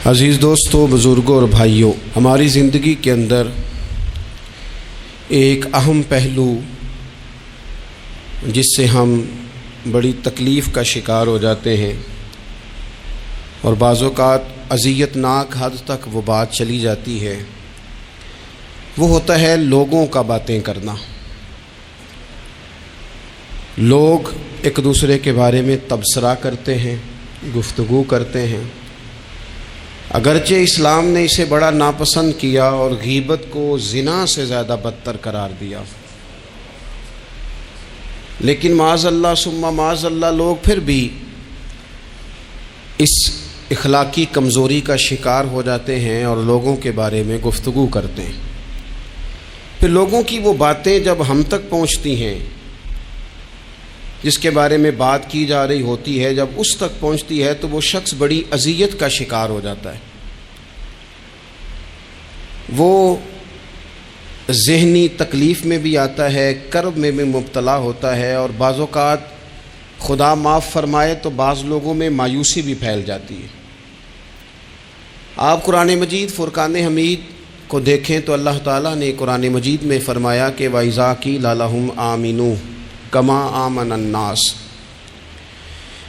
عزیز دوستوں، بزرگوں اور بھائیوں، ہماری زندگی کے اندر ایک اہم پہلو جس سے ہم بڑی تکلیف کا شکار ہو جاتے ہیں اور بعض اوقات اذیت ناک حد تک وہ بات چلی جاتی ہے، وہ ہوتا ہے لوگوں کا باتیں کرنا۔ لوگ ایک دوسرے کے بارے میں تبصرہ کرتے ہیں، گفتگو کرتے ہیں، اگرچہ اسلام نے اسے بڑا ناپسند کیا اور غیبت کو زنا سے زیادہ بدتر قرار دیا، لیکن معاذ اللہ ثم معاذ اللہ لوگ پھر بھی اس اخلاقی کمزوری کا شکار ہو جاتے ہیں اور لوگوں کے بارے میں گفتگو کرتے ہیں۔ پھر لوگوں کی وہ باتیں جب ہم تک پہنچتی ہیں، جس کے بارے میں بات کی جا رہی ہوتی ہے، جب اس تک پہنچتی ہے تو وہ شخص بڑی اذیت کا شکار ہو جاتا ہے، وہ ذہنی تکلیف میں بھی آتا ہے، کرب میں بھی مبتلا ہوتا ہے، اور بعض اوقات خدا معاف فرمائے تو بعض لوگوں میں مایوسی بھی پھیل جاتی ہے۔ آپ قرآن مجید فرقان حمید کو دیکھیں تو اللہ تعالیٰ نے قرآن مجید میں فرمایا کہ وَإِذَا قِيلَ لَهُمْ آمِنُوا كَمَا آمَنَ النَّاسُ،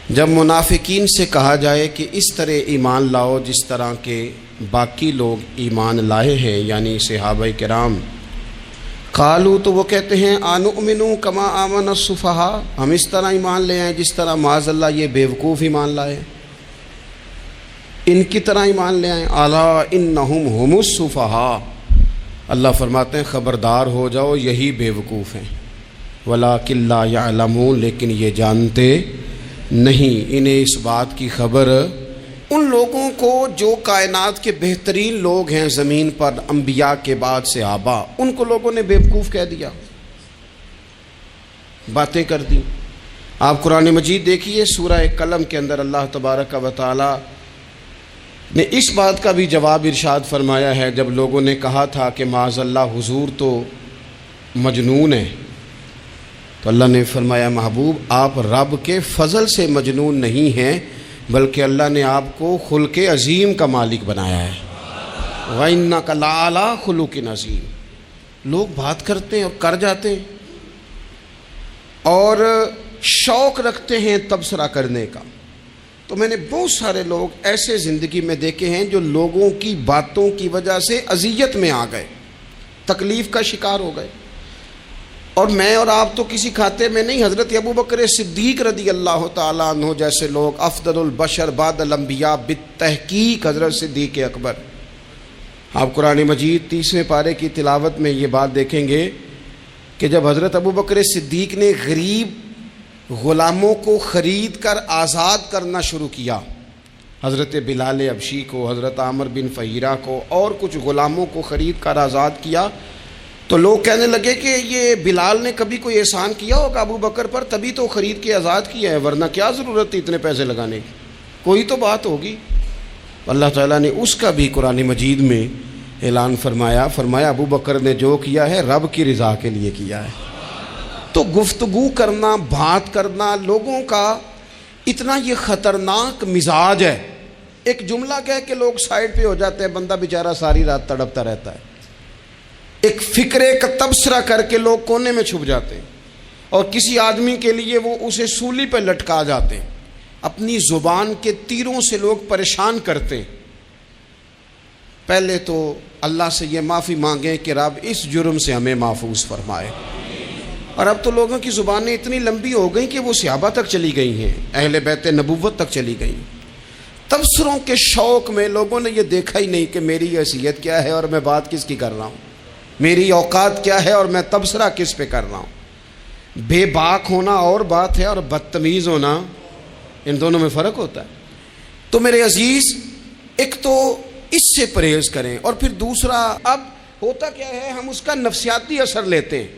جب منافقین سے کہا جائے کہ اس طرح ایمان لاؤ جس طرح کے باقی لوگ ایمان لائے ہیں، یعنی صحابہ کرام، قالوا تو وہ کہتے ہیں انؤمن کما آمن السفہاء، ہم اس طرح ایمان لے آئیں جس طرح معاذ اللہ یہ بیوقوف ایمان لائے، ان کی طرح ایمان لے آئیں۔ الا انہم هم السفہاء، اللہ فرماتے ہیں خبردار ہو جاؤ یہی بیوقوف ہیں، ولکن لا یعلمون، لیکن یہ جانتے نہیں، انہیں اس بات کی خبر۔ ان لوگوں کو جو کائنات کے بہترین لوگ ہیں زمین پر، انبیاء کے بعد صحابہ، ان کو لوگوں نے بیوقوف کہہ دیا، باتیں کر دی۔ آپ قرآن مجید دیکھیے سورہ قلم کے اندر اللہ تبارک و تعالی نے اس بات کا بھی جواب ارشاد فرمایا ہے، جب لوگوں نے کہا تھا کہ معاذ اللہ حضور تو مجنون ہے، تو اللہ نے فرمایا محبوب آپ رب کے فضل سے مجنون نہیں ہیں، بلکہ اللہ نے آپ کو خلق عظیم کا مالک بنایا ہے۔ وَإِنَّكَ لَعَلَىٰ خُلُقٍ عَظِيمٍ، لوگ بات کرتے ہیں اور کر جاتے ہیں اور شوق رکھتے ہیں تبصرہ کرنے کا۔ تو میں نے بہت سارے لوگ ایسے زندگی میں دیکھے ہیں جو لوگوں کی باتوں کی وجہ سے اذیت میں آ گئے، تکلیف کا شکار ہو گئے، اور میں اور آپ تو کسی کھاتے میں نہیں۔ حضرت ابوبکر صدیق رضی اللہ تعالیٰ عنہ جیسے لوگ، افضل البشر بعد الانبیاء بالتحقیق حضرت صدیق اکبر، آپ قرآن مجید 30ویں پارے کی تلاوت میں یہ بات دیکھیں گے کہ جب حضرت ابوبکر صدیق نے غریب غلاموں کو خرید کر آزاد کرنا شروع کیا، حضرت بلال حبشی کو، حضرت عامر بن فہیرہ کو اور کچھ غلاموں کو خرید کر آزاد کیا، تو لوگ کہنے لگے کہ یہ بلال نے کبھی کوئی احسان کیا ہوگا ابو بکر پر، تبھی تو خرید کے آزاد کیا ہے، ورنہ کیا ضرورت تھی اتنے پیسے لگانے کی، کوئی تو بات ہوگی۔ اللہ تعالیٰ نے اس کا بھی قرآن مجید میں اعلان فرمایا ابو بکر نے جو کیا ہے رب کی رضا کے لیے کیا ہے۔ تو گفتگو کرنا، بات کرنا، لوگوں کا اتنا یہ خطرناک مزاج ہے، ایک جملہ کہہ کے لوگ سائڈ پہ ہو جاتے ہیں، بندہ بیچارہ ساری رات تڑپتا رہتا ہے، ایک فکرے کا تبصرہ کر کے لوگ کونے میں چھپ جاتے ہیں، اور کسی آدمی کے لیے وہ اسے سولی پہ لٹکا جاتے ہیں، اپنی زبان کے تیروں سے لوگ پریشان کرتے ہیں۔ پہلے تو اللہ سے یہ معافی مانگیں کہ رب اس جرم سے ہمیں محفوظ فرمائے۔ اور اب تو لوگوں کی زبانیں اتنی لمبی ہو گئیں کہ وہ صحابہ تک چلی گئی ہیں، اہل بیت نبوت تک چلی گئیں۔ تبصروں کے شوق میں لوگوں نے یہ دیکھا ہی نہیں کہ میری حیثیت کیا ہے اور میں بات کس کی کر رہا ہوں، میری اوقات کیا ہے اور میں تبصرہ کس پہ کر رہا ہوں۔ بے باک ہونا اور بات ہے اور بدتمیز ہونا، ان دونوں میں فرق ہوتا ہے۔ تو میرے عزیز، ایک تو اس سے پرہیز کریں، اور پھر دوسرا، اب ہوتا کیا ہے، ہم اس کا نفسیاتی اثر لیتے ہیں،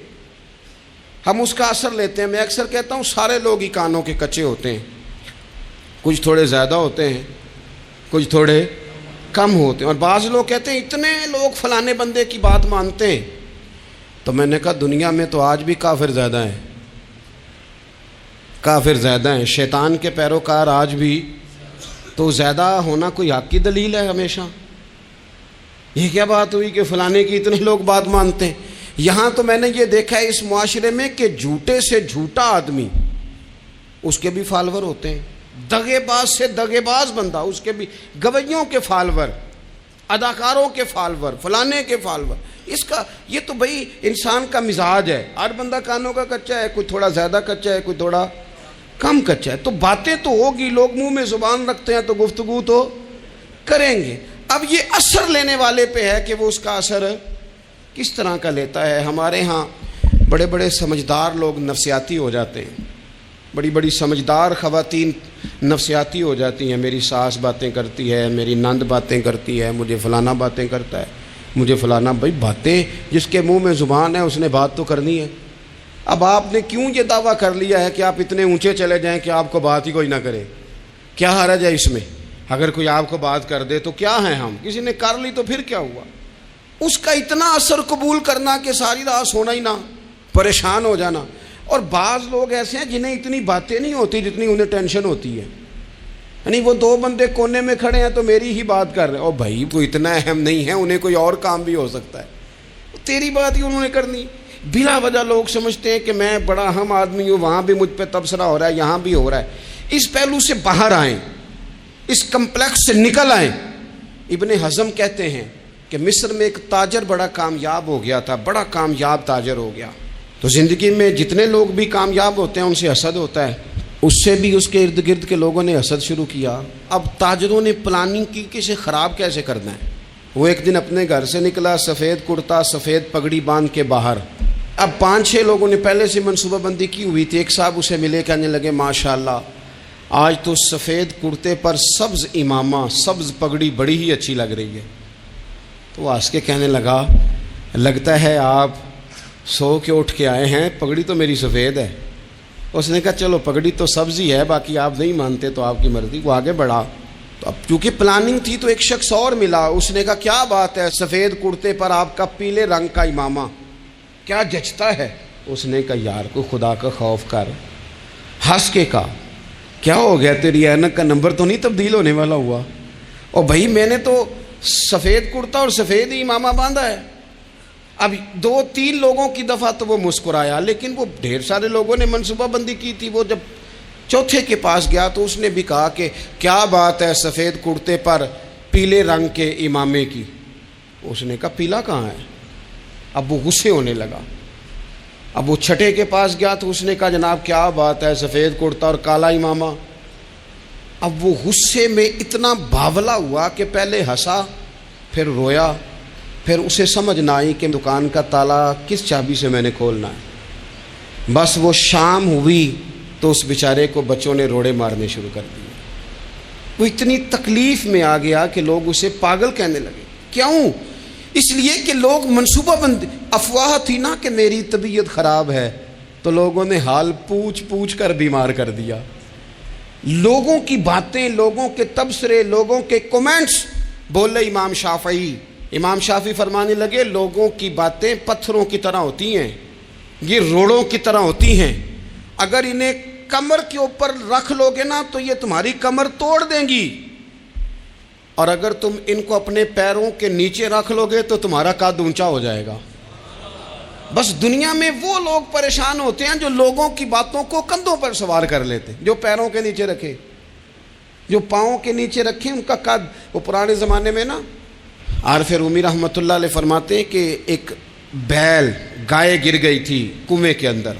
میں اکثر کہتا ہوں سارے لوگ ہی کانوں کے کچے ہوتے ہیں، کچھ تھوڑے زیادہ ہوتے ہیں، کچھ تھوڑے کم ہوتے ہیں، اور بعض لوگ کہتے ہیں اتنے لوگ فلانے بندے کی بات مانتے ہیں، تو میں نے کہا دنیا میں تو آج بھی کافر زیادہ ہیں، شیطان کے پیروکار آج بھی تو زیادہ ہونا کوئی حق کی دلیل ہے ہمیشہ؟ یہ کیا بات ہوئی کہ فلانے کی اتنے لوگ بات مانتے ہیں؟ یہاں تو میں نے یہ دیکھا ہے اس معاشرے میں کہ جھوٹے سے جھوٹا آدمی، اس کے بھی فالوور ہوتے ہیں، دغے باز سے دغے باز بندہ، اس کے بھی گویوں کے فالوور، اداکاروں کے فالوور، فلانے کے فالوور۔ اس کا یہ تو بھائی انسان کا مزاج ہے، ہر بندہ کانوں کا کچا ہے، کوئی تھوڑا زیادہ کچا ہے، کوئی تھوڑا کم کچا ہے، تو باتیں تو ہوگی، لوگ منہ میں زبان رکھتے ہیں تو گفتگو تو کریں گے۔ اب یہ اثر لینے والے پہ ہے کہ وہ اس کا اثر کس طرح کا لیتا ہے۔ ہمارے ہاں بڑے بڑے سمجھدار لوگ نفسیاتی ہو جاتے ہیں، بڑی بڑی سمجھدار خواتین نفسیاتی ہو جاتی ہیں، میری ساس باتیں کرتی ہے، میری نند باتیں کرتی ہے، مجھے فلانا باتیں کرتا ہے، مجھے فلانا۔ بھائی باتیں، جس کے منہ میں زبان ہے اس نے بات تو کرنی ہے۔ اب آپ نے کیوں یہ دعویٰ کر لیا ہے کہ آپ اتنے اونچے چلے جائیں کہ آپ کو بات ہی کوئی نہ کرے؟ کیا حرج ہے اس میں؟ اگر کوئی آپ کو بات کر دے تو کیا ہیں ہم؟ کسی نے کر لی تو پھر کیا ہوا؟ اس کا اتنا اثر قبول کرنا کہ ساری رات سونا ہی نہ، پریشان ہو جانا۔ اور بعض لوگ ایسے ہیں جنہیں اتنی باتیں نہیں ہوتی جتنی انہیں ٹینشن ہوتی ہے، یعنی وہ دو بندے کونے میں کھڑے ہیں تو میری ہی بات کر رہے ہیں، اور بھائی وہ اتنا اہم نہیں ہے، انہیں کوئی اور کام بھی ہو سکتا ہے، تیری بات ہی انہوں نے کرنی۔ بلا وجہ لوگ سمجھتے ہیں کہ میں بڑا اہم آدمی ہوں، وہاں بھی مجھ پہ تبصرہ ہو رہا ہے، یہاں بھی ہو رہا ہے۔ اس پہلو سے باہر آئیں، اس کمپلیکس سے نکل آئیں۔ ابن حزم کہتے ہیں کہ مصر میں ایک تاجر بڑا کامیاب ہو گیا تھا، بڑا کامیاب تاجر ہو گیا۔ تو زندگی میں جتنے لوگ بھی کامیاب ہوتے ہیں ان سے حسد ہوتا ہے، اس سے بھی اس کے ارد گرد کے لوگوں نے حسد شروع کیا۔ اب تاجروں نے پلاننگ کی کہ اسے خراب کیسے کرنا ہے۔ وہ ایک دن اپنے گھر سے نکلا، سفید کرتا سفید پگڑی باندھ کے باہر۔ اب 5-6 لوگوں نے پہلے سے منصوبہ بندی کی ہوئی تھی۔ ایک صاحب اسے ملے، کہنے لگے ماشاءاللہ آج تو سفید کرتے پر سبز امامہ، سبز پگڑی بڑی ہی اچھی لگ رہی ہے۔ تو وہ ہنس کے کہنے لگا لگتا ہے آپ سو کے اٹھ کے آئے ہیں، پگڑی تو میری سفید ہے۔ اس نے کہا چلو پگڑی تو سبز ہی ہے، باقی آپ نہیں مانتے تو آپ کی مرضی۔ وہ آگے بڑھا، تو اب چونکہ پلاننگ تھی تو ایک شخص اور ملا، اس نے کہا کیا بات ہے، سفید کرتے پر آپ کا پیلے رنگ کا امامہ کیا جچتا ہے۔ اس نے کہا یار کو خدا کا خوف کر، ہنس کے کہا کیا ہو گیا، تیری اینک کا نمبر تو نہیں تبدیل ہونے والا ہوا؟ اور بھائی میں نے تو سفید کرتا اور سفید ہی امامہ باندھا ہے۔ اب 2-3 لوگوں کی دفعہ تو وہ مسکرایا، لیکن وہ ڈھیر سارے لوگوں نے منصوبہ بندی کی تھی۔ وہ جب چوتھے کے پاس گیا تو اس نے بھی کہا کہ کیا بات ہے سفید کرتے پر پیلے رنگ کے امامے کی۔ اس نے کہا پیلا کہاں ہے؟ اب وہ غصے ہونے لگا۔ اب وہ چھٹے کے پاس گیا تو اس نے کہا جناب کیا بات ہے سفید کرتا اور کالا امامہ۔ اب وہ غصے میں اتنا باولا ہوا کہ پہلے ہنسا پھر رویا، پھر اسے سمجھ نہ آئی کہ دکان کا تالا کس چابی سے میں نے کھولنا ہے۔ بس وہ شام ہوئی تو اس بیچارے کو بچوں نے روڑے مارنے شروع کر دیے۔ وہ اتنی تکلیف میں آ گیا کہ لوگ اسے پاگل کہنے لگے۔ کیوں؟ اس لیے کہ لوگ منصوبہ بندی، افواہ تھی نا کہ میری طبیعت خراب ہے، تو لوگوں نے حال پوچھ پوچھ کر بیمار کر دیا۔ لوگوں کی باتیں، لوگوں کے تبصرے، لوگوں کے کومنٹس۔ بولے امام شافعی، امام شافعی فرمانے لگے لوگوں کی باتیں پتھروں کی طرح ہوتی ہیں، یہ روڑوں کی طرح ہوتی ہیں، اگر انہیں کمر کے اوپر رکھ لو گے نا تو یہ تمہاری کمر توڑ دیں گی، اور اگر تم ان کو اپنے پیروں کے نیچے رکھ لو گے تو تمہارا قد اونچا ہو جائے گا۔ بس دنیا میں وہ لوگ پریشان ہوتے ہیں جو لوگوں کی باتوں کو کندھوں پر سوار کر لیتے، جو پیروں کے نیچے رکھے، جو پاؤں کے نیچے رکھے ان کا قد۔ وہ پرانے زمانے میں نا عارف رومی رحمۃ اللہ علیہ فرماتے ہیں کہ ایک بیل گائے گر گئی تھی کنویں کے اندر،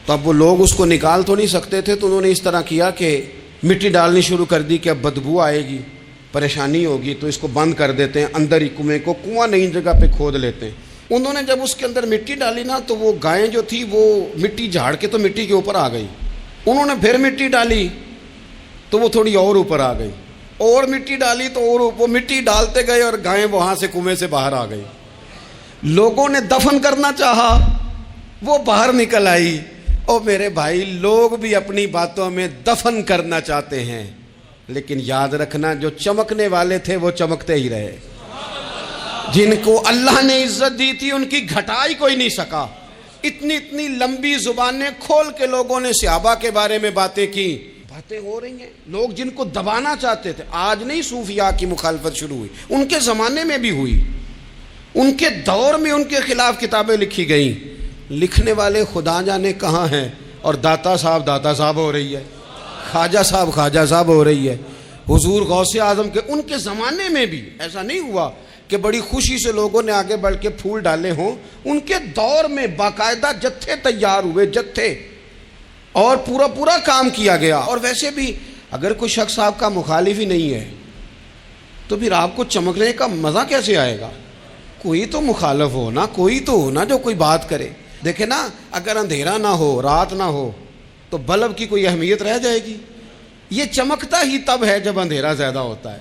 تو اب وہ لوگ اس کو نکال تو نہیں سکتے تھے، تو انہوں نے اس طرح کیا کہ مٹی ڈالنی شروع کر دی کہ اب بدبو آئے گی، پریشانی ہوگی، تو اس کو بند کر دیتے ہیں اندر ہی کنویں کو، کنواں نئی جگہ پہ کھود لیتے ہیں۔ انہوں نے جب اس کے اندر مٹی ڈالی نا تو وہ گائیں جو تھی وہ مٹی جھاڑ کے تو مٹی کے اوپر آ گئی، انہوں نے پھر مٹی ڈالی تو وہ تھوڑی اور اوپر آ گئی، اور مٹی ڈالی تو اور وہ مٹی ڈالتے گئے اور گائیں وہاں سے کنویں سے باہر آ گئی۔ لوگوں نے دفن کرنا چاہا، وہ باہر نکل آئی۔ اور میرے بھائی لوگ بھی اپنی باتوں میں دفن کرنا چاہتے ہیں، لیکن یاد رکھنا جو چمکنے والے تھے وہ چمکتے ہی رہے، جن کو اللہ نے عزت دی تھی ان کی گھٹائی کوئی نہیں سکا۔ اتنی اتنی لمبی زبانیں کھول کے لوگوں نے صحابہ کے بارے میں باتیں کی، باتیں ہو رہی ہیں. لوگ جن کو دبانا چاہتے تھے، آج نہیں صوفیاء کی مخالفت شروع ہوئی، ان کے زمانے میں بھی ہوئی، ان کے دور میں ان کے خلاف کتابیں لکھی گئیں. لکھنے والے خدا جانے کہاں ہیں، اور داتا صاحب ہو رہی ہے، خواجہ صاحب ہو رہی ہے. حضور غوث اعظم کے ان کے زمانے میں بھی ایسا نہیں ہوا کہ بڑی خوشی سے لوگوں نے آگے بڑھ کے پھول ڈالے ہوں. ان کے دور میں باقاعدہ جتھے تیار ہوئے، جتھے، اور پورا کام کیا گیا. اور ویسے بھی اگر کوئی شخص آپ کا مخالف ہی نہیں ہے تو پھر آپ کو چمکنے کا مزہ کیسے آئے گا؟ کوئی تو مخالف ہو نا، کوئی تو ہو نا جو کوئی بات کرے. دیکھیں نا، اگر اندھیرا نہ ہو، رات نہ ہو، تو بلب کی کوئی اہمیت رہ جائے گی؟ یہ چمکتا ہی تب ہے جب اندھیرا زیادہ ہوتا ہے.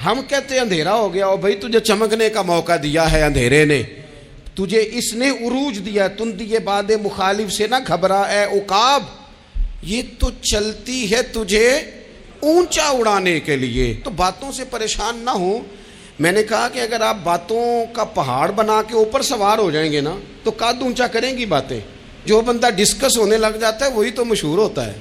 ہم کہتے ہیں اندھیرا ہو گیا، اور بھائی تجھے چمکنے کا موقع دیا ہے اندھیرے نے، تجھے اس نے عروج دیا. تندی باد مخالف سے نہ گھبرا اے عقاب، یہ تو چلتی ہے تجھے اونچا اڑانے کے لیے. تو باتوں سے پریشان نہ ہو. میں نے کہا کہ اگر آپ باتوں کا پہاڑ بنا کے اوپر سوار ہو جائیں گے نا تو قد اونچا کریں گی باتیں. جو بندہ ڈسکس ہونے لگ جاتا ہے وہی تو مشہور ہوتا ہے،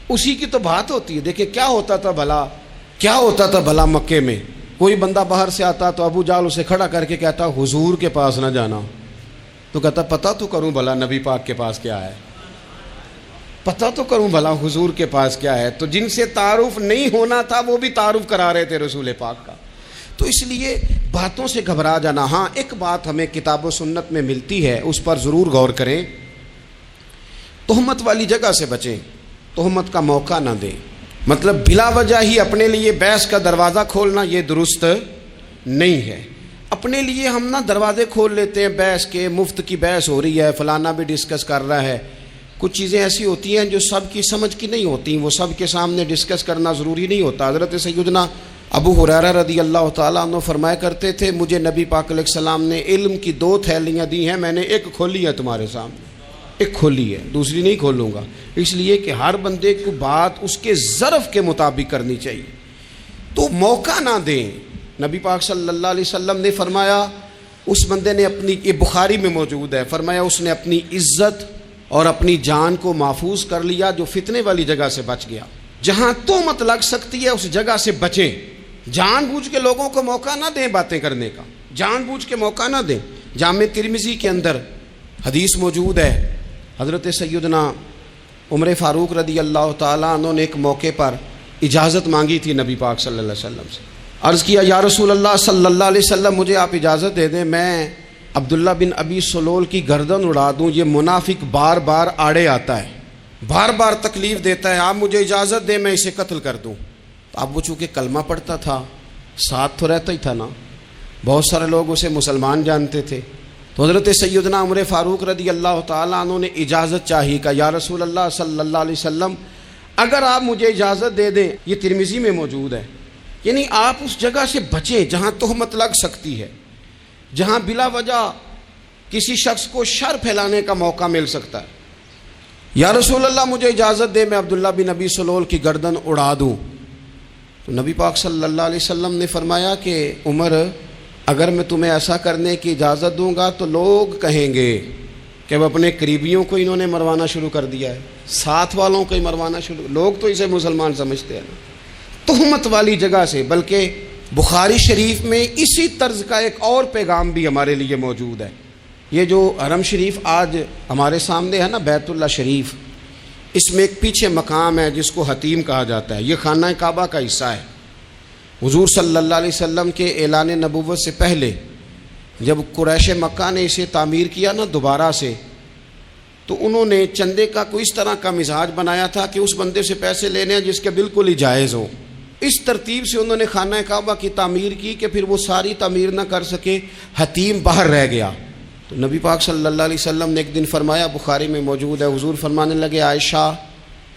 اسی کی تو بات ہوتی ہے. دیکھیں کیا ہوتا تھا بھلا مکے میں. کوئی بندہ باہر سے آتا تو ابو جال اسے کھڑا کر کے کہتا حضور کے پاس نہ جانا. تو کہتا پتہ تو کروں بھلا نبی پاک کے پاس کیا ہے، پتہ تو کروں بھلا حضور کے پاس کیا ہے. تو جن سے تعارف نہیں ہونا تھا وہ بھی تعارف کرا رہے تھے رسول پاک کا. تو اس لیے باتوں سے گھبرا جانا. ہاں ایک بات ہمیں کتاب و سنت میں ملتی ہے، اس پر ضرور غور کریں. تہمت والی جگہ سے بچیں، تہمت کا موقع نہ دیں. مطلب بلا وجہ ہی اپنے لیے بحث کا دروازہ کھولنا یہ درست نہیں ہے. اپنے لیے ہم نہ دروازے کھول لیتے ہیں بحث کے، مفت کی بحث ہو رہی ہے، فلانا بھی ڈسکس کر رہا ہے. کچھ چیزیں ایسی ہوتی ہیں جو سب کی سمجھ کی نہیں ہوتی، وہ سب کے سامنے ڈسکس کرنا ضروری نہیں ہوتا. حضرت سیدنا ابو ہریرہ رضی اللہ تعالیٰ عنہ فرمایا کرتے تھے مجھے نبی پاک علیہ السلام نے علم کی 2 تھیلیاں دی ہیں، میں نے ایک کھولی ہے تمہارے سامنے، ایک کھولی ہے، دوسری نہیں کھولوں گا. اس لیے کہ ہر بندے کو بات اس کے ظرف کے مطابق کرنی چاہیے. تو موقع نہ دیں. نبی پاک صلی اللہ علیہ وسلم نے فرمایا اس بندے نے اپنی، یہ بخاری میں موجود ہے، فرمایا اس نے اپنی عزت اور اپنی جان کو محفوظ کر لیا جو فتنے والی جگہ سے بچ گیا. جہاں تہمت لگ سکتی ہے اس جگہ سے بچیں. جان بوجھ کے لوگوں کو موقع نہ دیں باتیں کرنے کا، جان بوجھ کے موقع نہ دیں. جامع ترمذی کے اندر حدیث موجود ہے، حضرت سیدنا عمر فاروق رضی اللہ تعالیٰ عنہ نے ایک موقع پر اجازت مانگی تھی نبی پاک صلی اللہ علیہ وسلم سے. عرض کیا یا رسول اللہ صلی اللہ علیہ وسلم مجھے آپ اجازت دے دیں، میں عبداللہ بن ابی سلول کی گردن اڑا دوں، یہ منافق بار بار آڑے آتا ہے، بار بار تکلیف دیتا ہے، آپ مجھے اجازت دیں میں اسے قتل کر دوں. تو اب وہ چونکہ کلمہ پڑھتا تھا، ساتھ تو رہتا ہی تھا نا، بہت سارے لوگ اسے مسلمان جانتے تھے. تو حضرت سیدنا عمر فاروق رضی اللہ تعالیٰ عنہ نے اجازت چاہی کہ یا رسول اللہ صلی اللہ علیہ وسلم اگر آپ مجھے اجازت دے دیں، یہ ترمذی میں موجود ہے، یعنی آپ اس جگہ سے بچیں جہاں تہمت لگ سکتی ہے، جہاں بلا وجہ کسی شخص کو شر پھیلانے کا موقع مل سکتا ہے. یا رسول اللہ مجھے اجازت دے میں عبداللہ بن ابی سلول کی گردن اڑا دوں. تو نبی پاک صلی اللہ علیہ وسلم نے فرمایا کہ عمر اگر میں تمہیں ایسا کرنے کی اجازت دوں گا تو لوگ کہیں گے کہ وہ اپنے قریبیوں کو انہوں نے مروانا شروع کر دیا ہے، ساتھ والوں کو ہی مروانا شروع، لوگ تو اسے مسلمان سمجھتے ہیں نا. تہمت والی جگہ سے. بلکہ بخاری شریف میں اسی طرز کا ایک اور پیغام بھی ہمارے لیے موجود ہے. یہ جو حرم شریف آج ہمارے سامنے ہے نا، بیت اللہ شریف، اس میں ایک پیچھے مقام ہے جس کو حتیم کہا جاتا ہے. یہ خانہ کعبہ کا حصہ ہے. حضور صلی اللہ علیہ وسلم کے اعلان نبوت سے پہلے جب قریش مکہ نے اسے تعمیر کیا نا دوبارہ سے، تو انہوں نے چندے کا کوئی اس طرح کا مزاج بنایا تھا کہ اس بندے سے پیسے لینے ہیں جس کے بالکل ہی جائز ہو. اس ترتیب سے انہوں نے خانہ کعبہ کی تعمیر کی کہ پھر وہ ساری تعمیر نہ کر سکے، حتیم باہر رہ گیا. تو نبی پاک صلی اللہ علیہ وسلم نے ایک دن فرمایا، بخاری میں موجود ہے، حضور فرمانے لگے عائشہ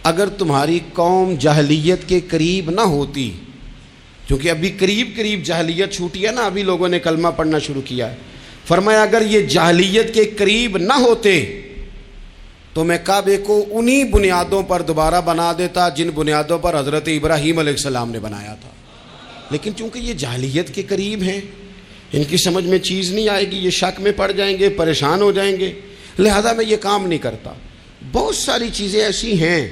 اگر تمہاری قوم جاہلیت کے قریب نہ ہوتی، کیونکہ ابھی قریب جاہلیت چھوٹی ہے نا، ابھی لوگوں نے کلمہ پڑھنا شروع کیا ہے، فرمایا اگر یہ جاہلیت کے قریب نہ ہوتے تو میں کعبے کو انہی بنیادوں پر دوبارہ بنا دیتا جن بنیادوں پر حضرت ابراہیم علیہ السلام نے بنایا تھا. لیکن چونکہ یہ جاہلیت کے قریب ہیں، ان کی سمجھ میں چیز نہیں آئے گی، یہ شک میں پڑ جائیں گے، پریشان ہو جائیں گے، لہذا میں یہ کام نہیں کرتا. بہت ساری چیزیں ایسی ہیں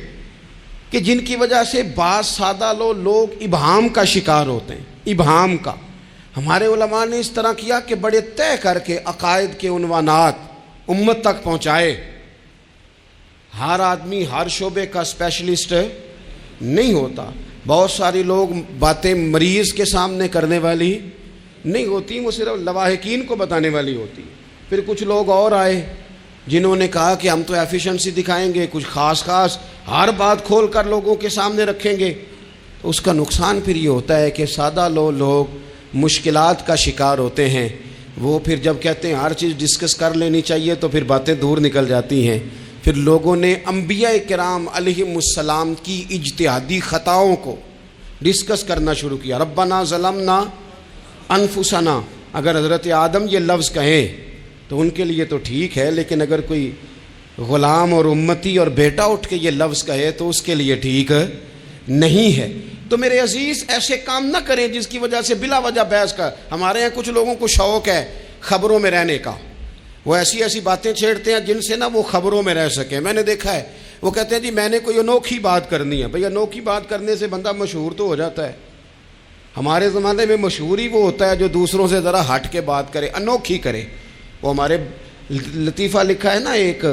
کہ جن کی وجہ سے بعض سادہ لوگ ابہام کا شکار ہوتے ہیں، ابہام کا۔ ہمارے علماء نے اس طرح کیا کہ بڑے طے کر کے عقائد کے عنوانات امت تک پہنچائے۔ ہر آدمی ہر شعبے کا اسپیشلسٹ نہیں ہوتا، بہت ساری لوگ باتیں مریض کے سامنے کرنے والی نہیں ہوتی، وہ صرف لواحقین کو بتانے والی ہوتی۔ پھر کچھ لوگ اور آئے جنہوں نے کہا کہ ہم تو ایفیشنسی دکھائیں گے، کچھ خاص ہر بات کھول کر لوگوں کے سامنے رکھیں گے۔ تو اس کا نقصان پھر یہ ہوتا ہے کہ سادہ لوگ مشکلات کا شکار ہوتے ہیں۔ وہ پھر جب کہتے ہیں ہر چیز ڈسکس کر لینی چاہیے تو پھر باتیں دور نکل جاتی ہیں۔ پھر لوگوں نے انبیاء کرام علیہم السلام کی اجتہادی خطاؤں کو ڈسکس کرنا شروع کیا۔ ربنا ظلمنا انفسنا، اگر حضرت آدم یہ لفظ کہیں تو ان کے لیے تو ٹھیک ہے، لیکن اگر کوئی غلام اور امتی اور بیٹا اٹھ کے یہ لفظ کہے تو اس کے لیے ٹھیک نہیں ہے۔ تو میرے عزیز ایسے کام نہ کریں جس کی وجہ سے بلا وجہ بحث کا۔ ہمارے یہاں کچھ لوگوں کو شوق ہے خبروں میں رہنے کا، وہ ایسی باتیں چھیڑتے ہیں جن سے نہ وہ خبروں میں رہ سکیں۔ میں نے دیکھا ہے وہ کہتے ہیں جی میں نے کوئی انوکھی بات کرنی ہے۔ بھئی انوکھی بات کرنے سے بندہ مشہور تو ہو جاتا ہے۔ ہمارے زمانے میں مشہور ہی وہ ہوتا ہے جو دوسروں سے ذرا ہٹ کے بات کرے، انوکھی کرے۔ وہ ہمارے لطیفہ لکھا ہے نا، ایک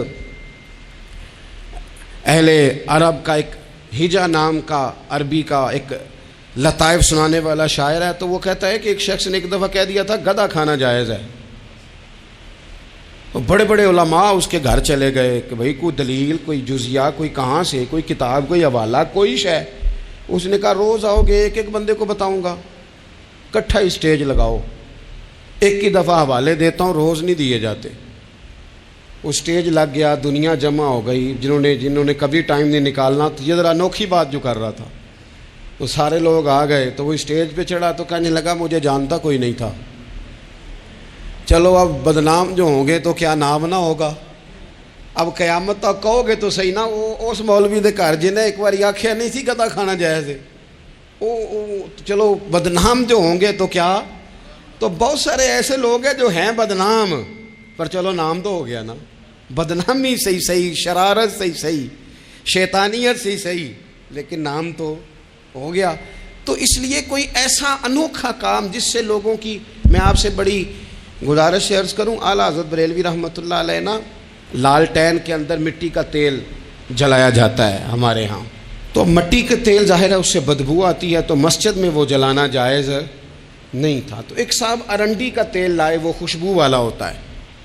اہل عرب کا، ایک ہجا نام کا عربی کا ایک لطائف سنانے والا شاعر ہے، تو وہ کہتا ہے کہ ایک شخص نے ایک دفعہ کہہ دیا تھا گدھا کھانا جائز ہے۔ تو بڑے بڑے علماء اس کے گھر چلے گئے کہ بھئی کوئی دلیل، کوئی جزیہ، کوئی کہاں سے، کوئی کتاب، کوئی حوالہ، کوئی شے۔ اس نے کہا روز آؤ گے ایک بندے کو بتاؤں گا، کٹھا اسٹیج لگاؤ، ایک کی دفعہ حوالے دیتا ہوں، روز نہیں دیے جاتے۔ وہ اسٹیج لگ گیا، دنیا جمع ہو گئی، جنہوں نے کبھی ٹائم نہیں نکالنا۔ تو یہ ذرا انوکھی بات جو کر رہا تھا تو سارے لوگ آ گئے، تو وہ اسٹیج پہ چڑھا تو کہنے لگا مجھے جانتا کوئی نہیں تھا، چلو اب بدنام جو ہوں گے تو کیا نام نہ ہوگا، اب قیامت تک کہو گے تو صحیح نا۔ وہ اس مولوی دے گھر جنہیں ایک بار آکھیا نہیں سی گدھا کھانا جائز ہے، چلو بدنام جو ہوں گے تو کیا۔ تو بہت سارے ایسے لوگ ہیں جو ہیں بدنام، پر چلو نام تو ہو گیا نا، بدنامی صحیح، شرارت صحیح، شیطانیت صحیح، لیکن نام تو ہو گیا۔ تو اس لیے کوئی ایسا انوکھا کام جس سے لوگوں کی، میں آپ سے بڑی گزارش سے عرض کروں، اعلیٰ حضرت بریلوی رحمۃ اللہ علیہ نا، لالٹین کے اندر مٹی کا تیل جلایا جاتا ہے ہمارے ہاں، تو مٹی کا تیل ظاہر ہے اس سے بدبو آتی ہے، تو مسجد میں وہ جلانا جائز نہیں تھا۔ تو ایک صاحب ارنڈی کا تیل لائے، وہ خوشبو والا ہوتا ہے،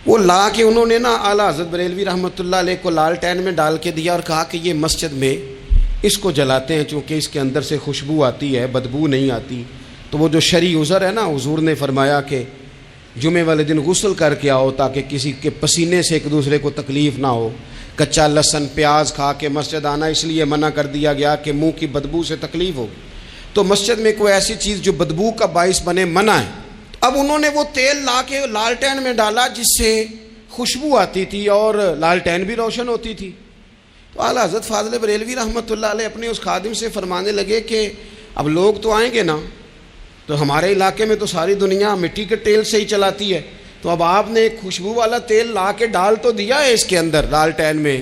وہ لا کے انہوں نے نا اعلیٰ حضرت بریلوی رحمۃ اللہ علیہ کو لالٹین میں ڈال کے دیا اور کہا کہ یہ مسجد میں اس کو جلاتے ہیں چونکہ اس کے اندر سے خوشبو آتی ہے، بدبو نہیں آتی۔ تو وہ جو شرعی عذر ہے نا، حضور نے فرمایا کہ جمعے والے دن غسل کر کے آؤ تاکہ کسی کے پسینے سے ایک دوسرے کو تکلیف نہ ہو۔ کچا لہسن پیاز کھا کے مسجد آنا اس لیے منع کر دیا گیا کہ منہ کی بدبو سے تکلیف ہو، تو مسجد میں کوئی ایسی چیز جو بدبو کا باعث بنے منع ہے۔ اب انہوں نے وہ تیل لا کے لالٹین میں ڈالا جس سے خوشبو آتی تھی اور لالٹین بھی روشن ہوتی تھی۔ تو اعلیٰ حضرت فاضل بریلوی رحمۃ اللہ علیہ اپنے اس خادم سے فرمانے لگے کہ اب لوگ تو آئیں گے نا، تو ہمارے علاقے میں تو ساری دنیا مٹی کے تیل سے ہی چلاتی ہے، تو اب آپ نے ایک خوشبو والا تیل لا کے ڈال تو دیا ہے اس کے اندر لالٹین میں،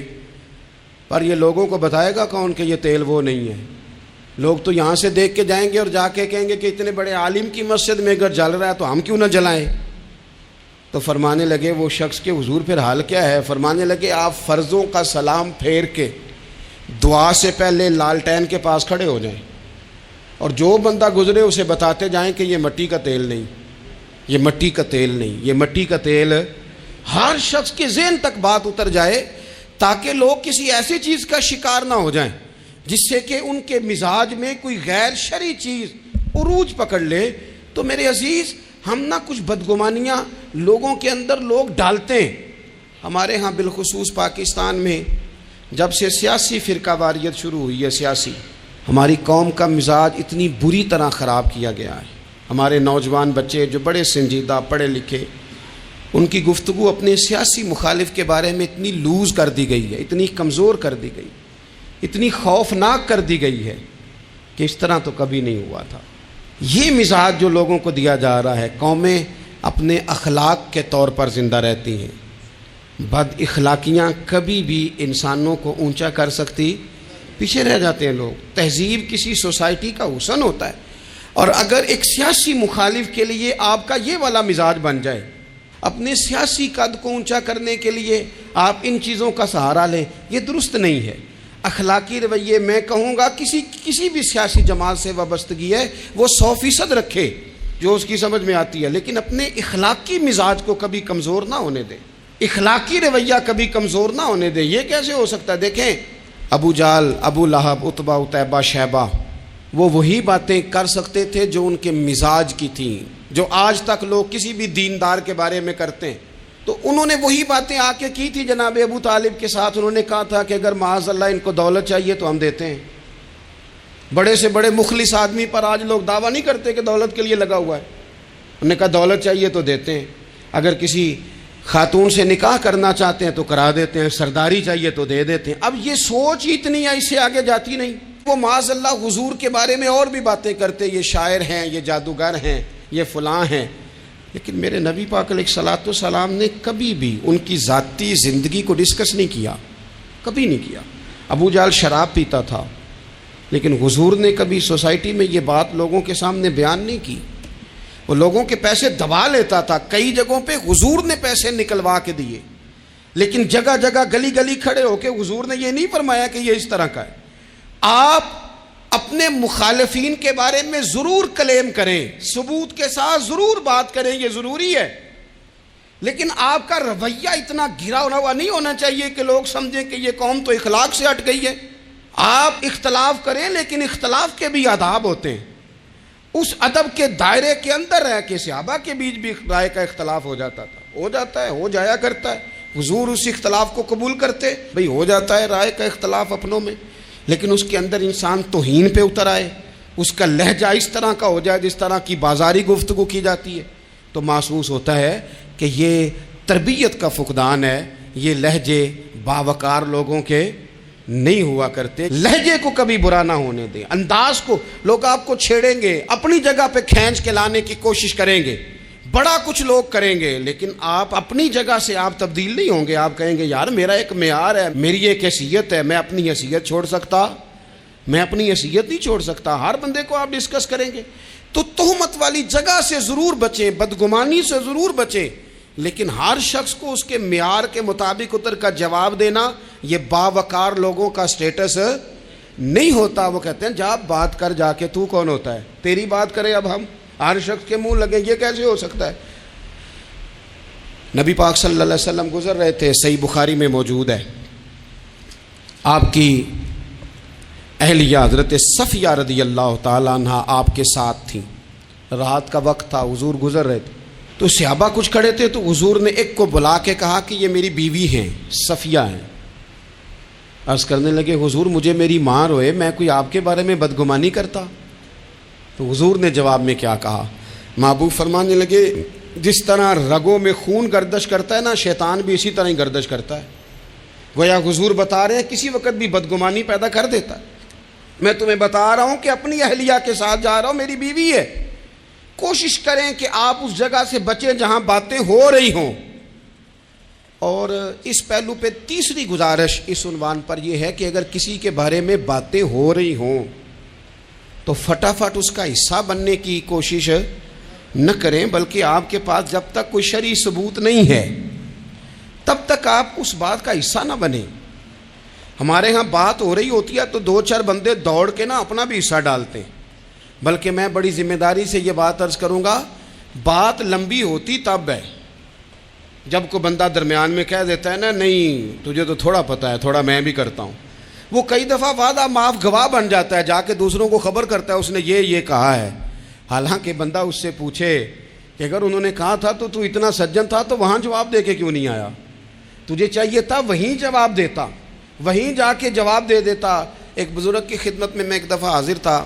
پر یہ لوگوں کو بتائے گا کون کہ یہ تیل وہ نہیں ہے؟ لوگ تو یہاں سے دیکھ کے جائیں گے اور جا کے کہیں گے کہ اتنے بڑے عالم کی مسجد میں اگر جل رہا ہے تو ہم کیوں نہ جلائیں۔ تو فرمانے لگے وہ شخص کے حضور پھر حال کیا ہے؟ فرمانے لگے آپ فرضوں کا سلام پھیر کے دعا سے پہلے لالٹین کے پاس کھڑے ہو جائیں اور جو بندہ گزرے اسے بتاتے جائیں کہ یہ مٹی کا تیل نہیں، یہ مٹی کا تیل نہیں، یہ مٹی کا تیل۔ ہر شخص کے ذہن تک بات اتر جائے تاکہ لوگ کسی ایسی چیز کا شکار نہ ہو جائیں جس سے کہ ان کے مزاج میں کوئی غیر شرعی چیز عروج پکڑ لے۔ تو میرے عزیز ہم نہ کچھ بدگمانیاں لوگوں کے اندر لوگ ڈالتے ہیں۔ ہمارے ہاں بالخصوص پاکستان میں جب سے سیاسی فرقہ واریت شروع ہوئی ہے، سیاسی، ہماری قوم کا مزاج اتنی بری طرح خراب کیا گیا ہے۔ ہمارے نوجوان بچے جو بڑے سنجیدہ پڑھے لکھے، ان کی گفتگو اپنے سیاسی مخالف کے بارے میں اتنی لوز کر دی گئی ہے، اتنی کمزور کر دی گئی، اتنی خوفناک کر دی گئی ہے کہ اس طرح تو کبھی نہیں ہوا تھا۔ یہ مزاج جو لوگوں کو دیا جا رہا ہے، قومیں اپنے اخلاق کے طور پر زندہ رہتی ہیں، بد اخلاقیاں کبھی بھی انسانوں کو اونچا کر سکتی پیچھے رہ جاتے ہیں لوگ. تہذیب کسی سوسائٹی کا حسن ہوتا ہے. اور اگر ایک سیاسی مخالف کے لیے آپ کا یہ والا مزاج بن جائے، اپنے سیاسی قد کو اونچا کرنے کے لیے آپ ان چیزوں کا سہارا لیں، یہ درست نہیں ہے. اخلاقی رویے میں کہوں گا کسی بھی سیاسی جماعت سے وابستگی ہے وہ 100% رکھے جو اس کی سمجھ میں آتی ہے، لیکن اپنے اخلاقی مزاج کو کبھی کمزور نہ ہونے دے، اخلاقی رویہ کبھی کمزور نہ ہونے دے. یہ کیسے ہو سکتا ہے؟ دیکھیں ابو جہل، ابو لہب، عتبہ، عتیبہ، شیبہ، وہ وہی باتیں کر سکتے تھے جو ان کے مزاج کی تھیں، جو آج تک لوگ کسی بھی دیندار کے بارے میں کرتے ہیں. تو انہوں نے وہی باتیں آ کے کی تھی جناب ابو طالب کے ساتھ. انہوں نے کہا تھا کہ اگر معاذ اللہ ان کو دولت چاہیے تو ہم دیتے ہیں. بڑے سے بڑے مخلص آدمی پر آج لوگ دعویٰ نہیں کرتے کہ دولت کے لیے لگا ہوا ہے. انہوں نے کہا دولت چاہیے تو دیتے ہیں، اگر کسی خاتون سے نکاح کرنا چاہتے ہیں تو کرا دیتے ہیں، سرداری چاہیے تو دے دیتے ہیں. اب یہ سوچ ہی اتنی ہے، اس سے آگے جاتی نہیں. وہ معاذ اللہ حضور کے بارے میں اور بھی باتیں کرتے، یہ شاعر ہیں، یہ جادوگر ہیں، یہ فلاں ہیں. لیکن میرے نبی پاک علیہ الصلوۃ والسلام نے کبھی بھی ان کی ذاتی زندگی کو ڈسکس نہیں کیا، کبھی نہیں کیا. ابو جہل شراب پیتا تھا، لیکن حضور نے کبھی سوسائٹی میں یہ بات لوگوں کے سامنے بیان نہیں کی. وہ لوگوں کے پیسے دبا لیتا تھا. کئی جگہوں پہ حضور نے پیسے نکلوا کے دیے، لیکن جگہ جگہ گلی گلی کھڑے ہو کے حضور نے یہ نہیں فرمایا کہ یہ اس طرح کا ہے. آپ اپنے مخالفین کے بارے میں ضرور کلیم کریں، ثبوت کے ساتھ ضرور بات کریں، یہ ضروری ہے، لیکن آپ کا رویہ اتنا گھرا ہوا نہیں ہونا چاہیے کہ لوگ سمجھیں کہ یہ قوم تو اخلاق سے ہٹ گئی ہے. آپ اختلاف کریں، لیکن اختلاف کے بھی آداب ہوتے ہیں. اس ادب کے دائرے کے اندر رہ کے صحابہ کے بیچ بھی رائے کا اختلاف ہو جاتا تھا، ہو جاتا ہے، ہو جایا کرتا ہے. حضور اس اختلاف کو قبول کرتے، بھئی ہو جاتا ہے رائے کا اختلاف اپنوں میں، لیکن اس کے اندر انسان توہین پہ اتر آئے، اس کا لہجہ اس طرح کا ہو جائے جس طرح کی بازاری گفتگو کی جاتی ہے، تو محسوس ہوتا ہے کہ یہ تربیت کا فقدان ہے. یہ لہجے باوقار لوگوں کے نہیں ہوا کرتے. لہجے کو کبھی برا نہ ہونے دیں، انداز کو. لوگ آپ کو چھیڑیں گے، اپنی جگہ پہ کھینچ کے لانے کی کوشش کریں گے، بڑا کچھ لوگ کریں گے، لیکن آپ اپنی جگہ سے آپ تبدیل نہیں ہوں گے. آپ کہیں گے یار میرا ایک معیار ہے، میری ایک حیثیت ہے، میں اپنی حیثیت چھوڑ سکتا؟ میں اپنی حیثیت نہیں چھوڑ سکتا. ہر بندے کو آپ ڈسکس کریں گے. تو تہمت والی جگہ سے ضرور بچیں، بدگمانی سے ضرور بچیں، لیکن ہر شخص کو اس کے معیار کے مطابق اتر کا جواب دینا یہ باوقار لوگوں کا سٹیٹس نہیں ہوتا. وہ کہتے ہیں جا بات کر، جا کے تو کون ہوتا ہے، تیری بات کریں اب ہم ہر شخص کے منہ لگیں، یہ کیسے ہو سکتا ہے؟ نبی پاک صلی اللہ علیہ وسلم گزر رہے تھے، صحیح بخاری میں موجود ہے. آپ کی اہلیہ حضرت صفیہ رضی اللہ تعالیٰ عنہ آپ کے ساتھ تھیں. رات کا وقت تھا، حضور گزر رہے تھے، تو صحابہ کچھ کھڑے تھے، تو حضور نے ایک کو بلا کے کہا کہ یہ میری بیوی ہیں، صفیہ ہیں. عرض کرنے لگے حضور مجھے میری ماں روئے، میں کوئی آپ کے بارے میں بدگمانی کرتا؟ تو حضور نے جواب میں کیا کہا؟ محبوب فرمانے لگے جس طرح رگوں میں خون گردش کرتا ہے نا، شیطان بھی اسی طرح ہی گردش کرتا ہے. گویا حضور بتا رہے ہیں کسی وقت بھی بدگمانی پیدا کر دیتا ہے. میں تمہیں بتا رہا ہوں کہ اپنی اہلیہ کے ساتھ جا رہا ہوں، میری بیوی ہے. کوشش کریں کہ آپ اس جگہ سے بچیں جہاں باتیں ہو رہی ہوں. اور اس پہلو پہ تیسری گزارش اس عنوان پر یہ ہے کہ اگر کسی کے بارے میں باتیں ہو رہی ہوں تو فٹافٹ اس کا حصہ بننے کی کوشش نہ کریں، بلکہ آپ کے پاس جب تک کوئی شرعی ثبوت نہیں ہے تب تک آپ اس بات کا حصہ نہ بنیں. ہمارے ہاں بات ہو رہی ہوتی ہے تو دو چار بندے دوڑ کے نا اپنا بھی حصہ ڈالتے ہیں، بلکہ میں بڑی ذمہ داری سے یہ بات عرض کروں گا، بات لمبی ہوتی تب ہے جب کوئی بندہ درمیان میں کہہ دیتا ہے نا نہیں تجھے تو تھوڑا پتہ ہے، تھوڑا میں بھی کرتا ہوں. وہ کئی دفعہ وعدہ معاف گواہ بن جاتا ہے، جا کے دوسروں کو خبر کرتا ہے اس نے یہ کہا ہے. حالانکہ بندہ اس سے پوچھے کہ اگر انہوں نے کہا تھا تو اتنا سجن تھا تو وہاں جواب دے کے کیوں نہیں آیا؟ تجھے چاہیے تھا وہیں جواب دیتا، وہیں جا کے جواب دے دیتا. ایک بزرگ کی خدمت میں ایک دفعہ حاضر تھا،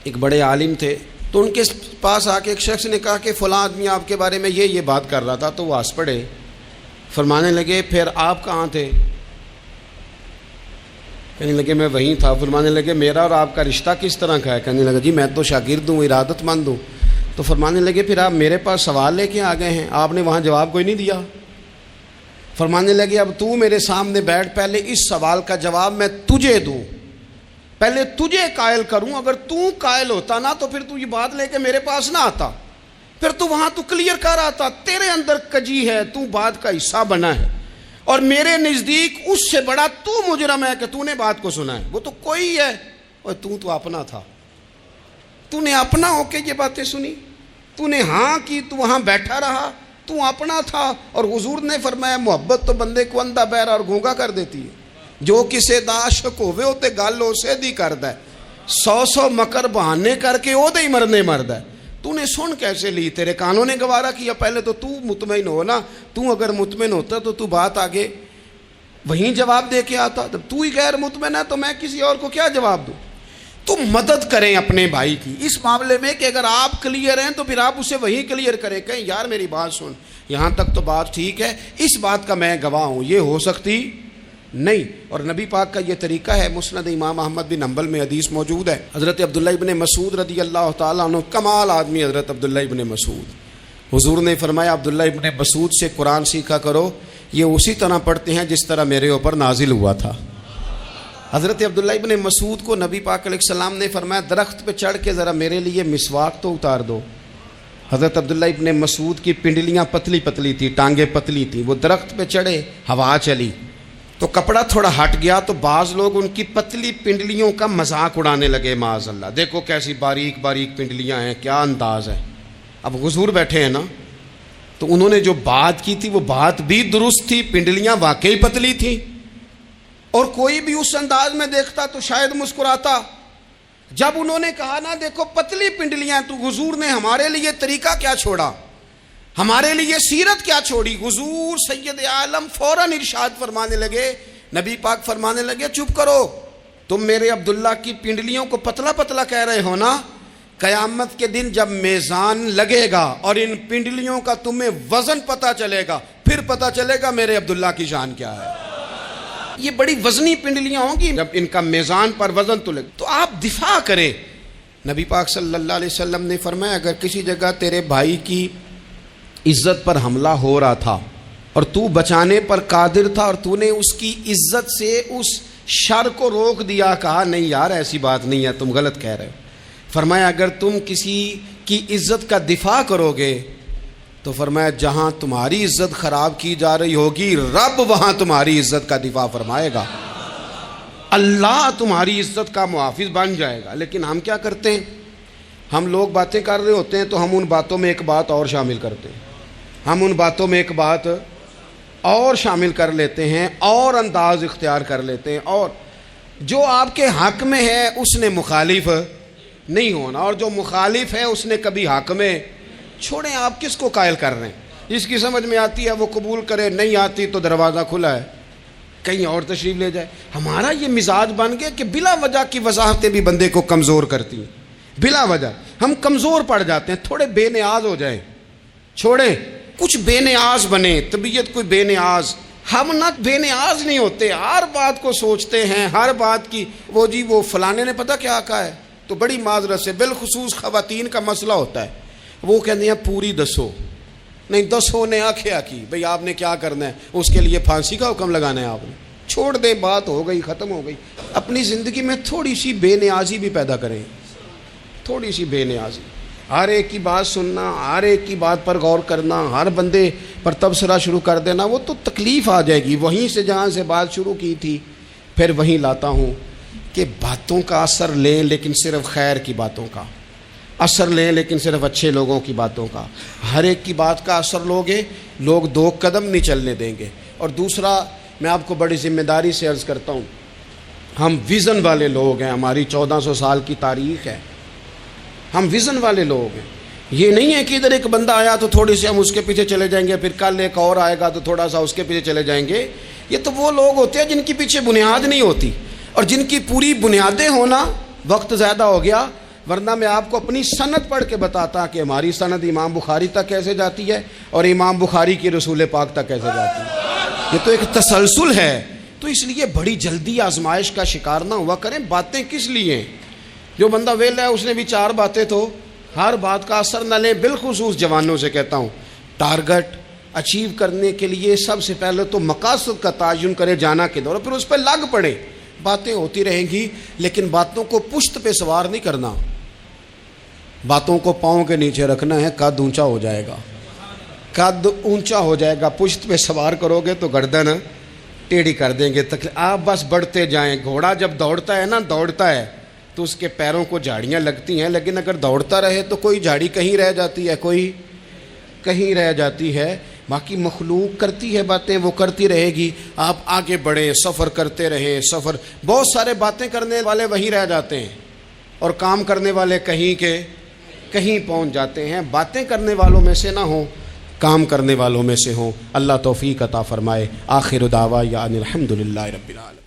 ایک بڑے عالم تھے، تو ان کے پاس آ کے ایک شخص نے کہا کہ فلاں آدمی آپ کے بارے میں یہ بات کر رہا تھا. تو وہ ہنس پڑے، فرمانے لگے پھر آپ کہاں تھے؟ کہنے لگے میں وہیں تھا. فرمانے لگے میرا اور آپ کا رشتہ کس طرح کا ہے؟ کہنے لگا جی میں تو شاگرد ہوں، ارادت مند ہوں. تو فرمانے لگے پھر آپ میرے پاس سوال لے کے آ گئے ہیں، آپ نے وہاں جواب کوئی نہیں دیا. فرمانے لگے اب تو میرے سامنے بیٹھ، پہلے اس سوال کا جواب میں تجھے دوں، پہلے تجھے قائل کروں، اگر تو قائل ہوتا نا تو پھر تو یہ بات لے کے میرے پاس نہ آتا، پھر تو وہاں تو کلیئر کر آتا، تیرے اندر کجی ہے، تو بات کا حصہ بنا ہے، اور میرے نزدیک اس سے بڑا تو مجرم ہے کہ تو نے بات کو سنا ہے، وہ تو کوئی ہے، اور تو اپنا تھا، تو نے اپنا ہو کے یہ باتیں سنی، تو نے ہاں کی، تو وہاں بیٹھا رہا، تو اپنا تھا۔ اور حضور نے فرمایا محبت تو بندے کو اندھا بہرا اور گونگا کر دیتی ہے، جو کسے دا عاشق ہوئے ہوتے گل اسے دی کردا ہے، 100 مکر بہانے کر کے او دے ہی مرنے مردا ہے۔ تو نے سن کیسے لی؟ تیرے کانوں نے گوارا کیا؟ پہلے تو مطمئن ہو نا، تو اگر مطمئن ہوتا تو بات آگے وہیں جواب دے کے آتا، جب تو ہی غیر مطمئن ہے تو میں کسی اور کو کیا جواب دوں؟ تو مدد کریں اپنے بھائی کی اس معاملے میں کہ اگر آپ کلیئر ہیں تو پھر آپ اسے وہی کلیئر کریں، کہیں یار میری بات سن، یہاں تک تو بات ٹھیک ہے، اس بات کا میں گواہ ہوں، یہ ہو سکتی نہیں۔ اور نبی پاک کا یہ طریقہ ہے، مسند امام احمد بن حنبل میں حدیث موجود ہے، حضرت عبداللہ ابن مسعود رضی اللہ تعالیٰ عنہ، کمال آدمی حضرت عبداللہ ابن مسعود، حضور نے فرمایا عبداللہ ابن مسعود سے قرآن سیکھا کرو، یہ اسی طرح پڑھتے ہیں جس طرح میرے اوپر نازل ہوا تھا۔ حضرت عبداللہ ابن مسعود کو نبی پاک علیہ السلام نے فرمایا درخت پہ چڑھ کے ذرا میرے لیے مسواک تو اتار دو۔ حضرت عبداللہ ابن مسعود کی پنڈلیاں پتلی پتلی تھی، ٹانگیں پتلی تھی، وہ درخت پہ چڑھے، ہوا چلی تو کپڑا تھوڑا ہٹ گیا تو بعض لوگ ان کی پتلی پنڈلیوں کا مذاق اڑانے لگے، معاذ اللہ، دیکھو کیسی باریک باریک پنڈلیاں ہیں، کیا انداز ہے۔ اب حضور بیٹھے ہیں نا، تو انہوں نے جو بات کی تھی وہ بات بھی درست تھی، پنڈلیاں واقعی پتلی تھیں، اور کوئی بھی اس انداز میں دیکھتا تو شاید مسکراتا۔ جب انہوں نے کہا نا دیکھو پتلی پنڈلیاں، تو حضور نے ہمارے لیے طریقہ کیا چھوڑا، ہمارے لیے سیرت کیا چھوڑی۔ حضور سید عالم فوراً ارشاد فرمانے لگے، نبی پاک فرمانے لگے چپ کرو، تم میرے عبداللہ کی پنڈلیوں کو پتلا پتلا کہہ رہے ہو نا، قیامت کے دن جب میزان لگے گا اور ان پنڈلیوں کا تمہیں وزن پتہ چلے گا، پھر پتہ چلے گا میرے عبداللہ کی شان کیا ہے۔ یہ بڑی وزنی پنڈلیاں ہوں گی، جب ان کا میزان پر وزن تو لگے تو آپ دفاع کریں۔ نبی پاک صلی اللہ علیہ وسلم نے فرمایا اگر کسی جگہ تیرے بھائی کی عزت پر حملہ ہو رہا تھا اور تو بچانے پر قادر تھا اور تو نے اس کی عزت سے اس شر کو روک دیا، کہا نہیں یار ایسی بات نہیں ہے، تم غلط کہہ رہے ہو، فرمایا اگر تم کسی کی عزت کا دفاع کرو گے تو فرمایا جہاں تمہاری عزت خراب کی جا رہی ہوگی رب وہاں تمہاری عزت کا دفاع فرمائے گا، اللہ تمہاری عزت کا محافظ بن جائے گا۔ لیکن ہم کیا کرتے ہیں، ہم لوگ باتیں کر رہے ہوتے ہیں تو ہم ان باتوں میں ایک بات اور شامل کرتے ہیں، ہم ان باتوں میں ایک بات اور شامل کر لیتے ہیں اور انداز اختیار کر لیتے ہیں، اور جو آپ کے حق میں ہے اس نے مخالف نہیں ہونا، اور جو مخالف ہے اس نے کبھی حق میں چھوڑیں۔ آپ کس کو قائل کر رہے ہیں؟ جس کی سمجھ میں آتی ہے وہ قبول کرے، نہیں آتی تو دروازہ کھلا ہے، کہیں اور تشریف لے جائے۔ ہمارا یہ مزاج بن گیا کہ بلا وجہ کی وضاحتیں بھی بندے کو کمزور کرتی ہیں، بلا وجہ ہم کمزور پڑ جاتے ہیں، تھوڑے بے نیاز ہو جائیں، چھوڑیں کچھ بے نیاز بنے، طبیعت کوئی بے نیاز، ہم نہ بے نیاز نہیں ہوتے، ہر بات کو سوچتے ہیں، ہر بات کی وہ جی وہ فلانے نے پتہ کیا کہا ہے، تو بڑی معذرت سے بالخصوص خواتین کا مسئلہ ہوتا ہے، وہ کہتے ہیں پوری دسو، نہیں دسو نے آخیا کی، بھئی آپ نے کیا کرنا ہے، اس کے لیے پھانسی کا حکم لگانا ہے، آپ نے چھوڑ دیں، بات ہو گئی ختم ہو گئی۔ اپنی زندگی میں تھوڑی سی بے نیازی بھی پیدا کریں، تھوڑی سی بے نیازی، ہر ایک کی بات سننا، ہر ایک کی بات پر غور کرنا، ہر بندے پر تبصرہ شروع کر دینا، وہ تو تکلیف آ جائے گی۔ وہیں سے جہاں سے بات شروع کی تھی پھر وہیں لاتا ہوں کہ باتوں کا اثر لیں لیکن صرف خیر کی باتوں کا اثر لیں، لیکن صرف اچھے لوگوں کی باتوں کا، ہر ایک کی بات کا اثر لوگے لوگ دو قدم نہیں چلنے دیں گے۔ اور دوسرا میں آپ کو بڑی ذمہ داری سے عرض کرتا ہوں، ہم ویژن والے لوگ ہیں، ہماری 1400 سال کی تاریخ ہے، ہم ویژن والے لوگ ہیں۔ یہ نہیں ہے کہ ادھر ایک بندہ آیا تو تھوڑی سی ہم اس کے پیچھے چلے جائیں گے، پھر کل ایک اور آئے گا تو تھوڑا سا اس کے پیچھے چلے جائیں گے۔ یہ تو وہ لوگ ہوتے ہیں جن کی پیچھے بنیاد نہیں ہوتی، اور جن کی پوری بنیادیں ہونا، وقت زیادہ ہو گیا ورنہ میں آپ کو اپنی سند پڑھ کے بتاتا کہ ہماری سند امام بخاری تک کیسے جاتی ہے اور امام بخاری کی رسول پاک تک کیسے جاتی ہے۔ یہ تو ایک تسلسل ہے، تو اس لیے بڑی جلدی آزمائش کا شکار نہ ہوا کریں۔ باتیں کس لیے ہیں؟ جو بندہ ویلا ہے اس نے بھی 4 باتیں، تو ہر بات کا اثر نہ لیں۔ بالخصوص جوانوں سے کہتا ہوں، ٹارگٹ اچیو کرنے کے لیے سب سے پہلے تو مقاصد کا تعین کرے، جانا کدھر، اور پھر اس پہ لگ پڑے۔ باتیں ہوتی رہیں گی، لیکن باتوں کو پشت پہ سوار نہیں کرنا، باتوں کو پاؤں کے نیچے رکھنا ہے، قد اونچا ہو جائے گا، قد اونچا ہو جائے گا، پشت پہ سوار کرو گے تو گردن ٹیڑھی کر دیں گے، آپ بس بڑھتے جائیں۔ گھوڑا جب دوڑتا ہے نا، دوڑتا ہے تو اس کے پیروں کو جھاڑیاں لگتی ہیں، لیکن اگر دوڑتا رہے تو کوئی جھاڑی کہیں رہ جاتی ہے، کوئی کہیں رہ جاتی ہے۔ باقی مخلوق کرتی ہے باتیں، وہ کرتی رہے گی، آپ آگے بڑھیں، سفر کرتے رہیں، سفر۔ بہت سارے باتیں کرنے والے وہیں رہ جاتے ہیں اور کام کرنے والے کہیں کے کہیں پہنچ جاتے ہیں۔ باتیں کرنے والوں میں سے نہ ہوں، کام کرنے والوں میں سے ہوں۔ اللہ توفیق عطا فرمائے۔ آخر دعوانا الحمدللہ رب العالمین۔